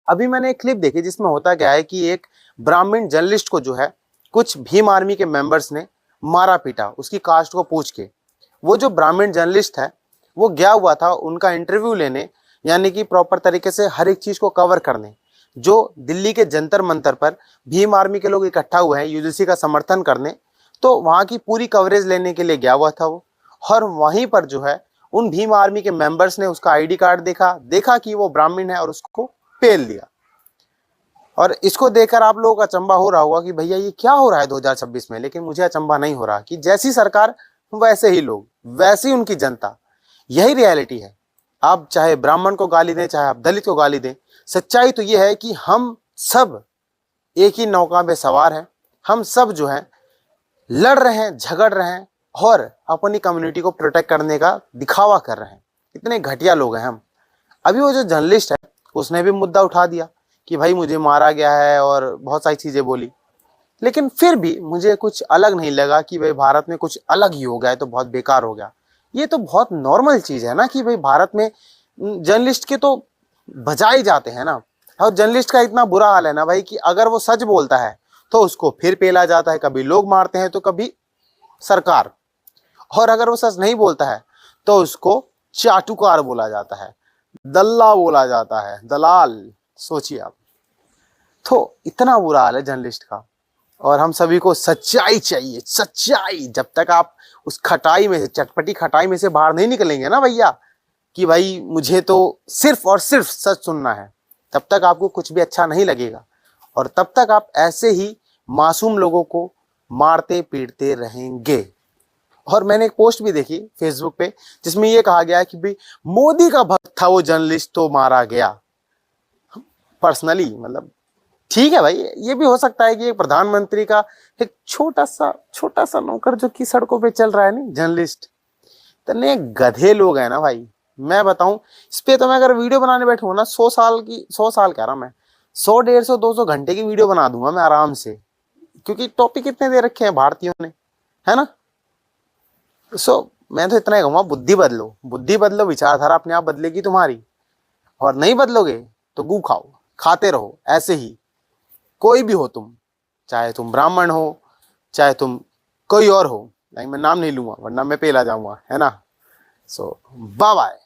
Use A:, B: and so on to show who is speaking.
A: अभी मैंने एक क्लिप देखी जिसमें होता क्या है कि एक ब्राह्मण जर्नलिस्ट को जो है कुछ भीम आर्मी के मेंबर्स ने मारा पीटा उसकी कास्ट को पूछ के। वो जो ब्राह्मण जर्नलिस्ट है वो गया हुआ था उनका इंटरव्यू लेने, यानी कि प्रॉपर तरीके से हर एक चीज को कवर करने। जो दिल्ली के जंतर मंतर पर भीम आर्मी के लोग इकट्ठा हुए हैं यूजीसी का समर्थन करने, तो वहां की पूरी कवरेज लेने के लिए गया हुआ था वो। और वहीं पर जो है उन भीम आर्मी के मेंबर्स ने उसका आईडी कार्ड देखा कि वो ब्राह्मण है और उसको पेल दिया। और इसको देखकर आप लोगों का अचंबा हो रहा होगा कि भैया ये क्या हो रहा है 2026 में, लेकिन मुझे अचंबा नहीं हो रहा कि जैसी सरकार वैसे ही लोग, वैसी उनकी जनता। यही रियलिटी है। आप चाहे ब्राह्मण को गाली दें, चाहे आप दलित को गाली दें, सच्चाई तो ये है कि हम सब एक ही नौका में सवार हैं। हम सब जो है लड़ रहे हैं, झगड़ रहे हैं और अपनी कम्युनिटी को प्रोटेक्ट करने का दिखावा कर रहे हैं। इतने घटिया लोग हैं हम। अभी वो जो जर्नलिस्ट है उसने भी मुद्दा उठा दिया कि भाई मुझे मारा गया है और बहुत सारी चीजें बोली, लेकिन फिर भी मुझे कुछ अलग नहीं लगा कि भाई भारत में कुछ अलग ही हो गया है तो बहुत बेकार हो गया। ये तो बहुत नॉर्मल चीज है ना कि भाई भारत में जर्नलिस्ट के तो बजाए जाते हैं ना। और जर्नलिस्ट का इतना बुरा हाल है ना भाई कि अगर वो सच बोलता है तो उसको फिर पेला जाता है, कभी लोग मारते हैं तो कभी सरकार। और अगर वो सच नहीं बोलता है तो उसको चाटुकार बोला जाता है, दल्ला बोला जाता है, दलाल। सोचिए आप। तो इतना बुरा हाल है जर्नलिस्ट का। और हम सभी को सच्चाई चाहिए, सच्चाई। जब तक आप उस खटाई में से, चटपटी खटाई में से बाहर नहीं निकलेंगे ना भैया कि भाई मुझे तो सिर्फ और सिर्फ सच सुनना है, तब तक आपको कुछ भी अच्छा नहीं लगेगा। और तब तक आप ऐसे ही मासूम लोगों को मारते पीटते रहेंगे। और मैंने एक पोस्ट भी देखी फेसबुक पे जिसमें ये कहा गया है कि भाई मोदी का भक्त था वो जर्नलिस्ट तो मारा गया। पर्सनली मतलब ठीक है भाई, ये भी हो सकता है कि एक प्रधानमंत्री का एक छोटा सा नौकर जो कि सड़कों पे चल रहा है, नहीं जर्नलिस्ट। इतने गधे लोग हैं ना भाई, मैं बताऊं। इस पे तो मैं अगर वीडियो बनाने बैठूं ना 100 साल कह रहा मैं, 100, 150, 200 घंटे की वीडियो बना दूंगा मैं आराम से। क्योंकि टॉपिक इतने दे रखे हैं भारतीयों ने, है ना। मैं तो इतना ही कहूंगा, बुद्धि बदलो, विचारधारा अपने आप बदलेगी तुम्हारी। और नहीं बदलोगे तो गू खाओ, खाते रहो ऐसे ही। कोई भी हो तुम, चाहे तुम ब्राह्मण हो, चाहे तुम कोई और हो, मैं नाम नहीं लूंगा वरना मैं पेला जाऊंगा, है ना। Bye bye.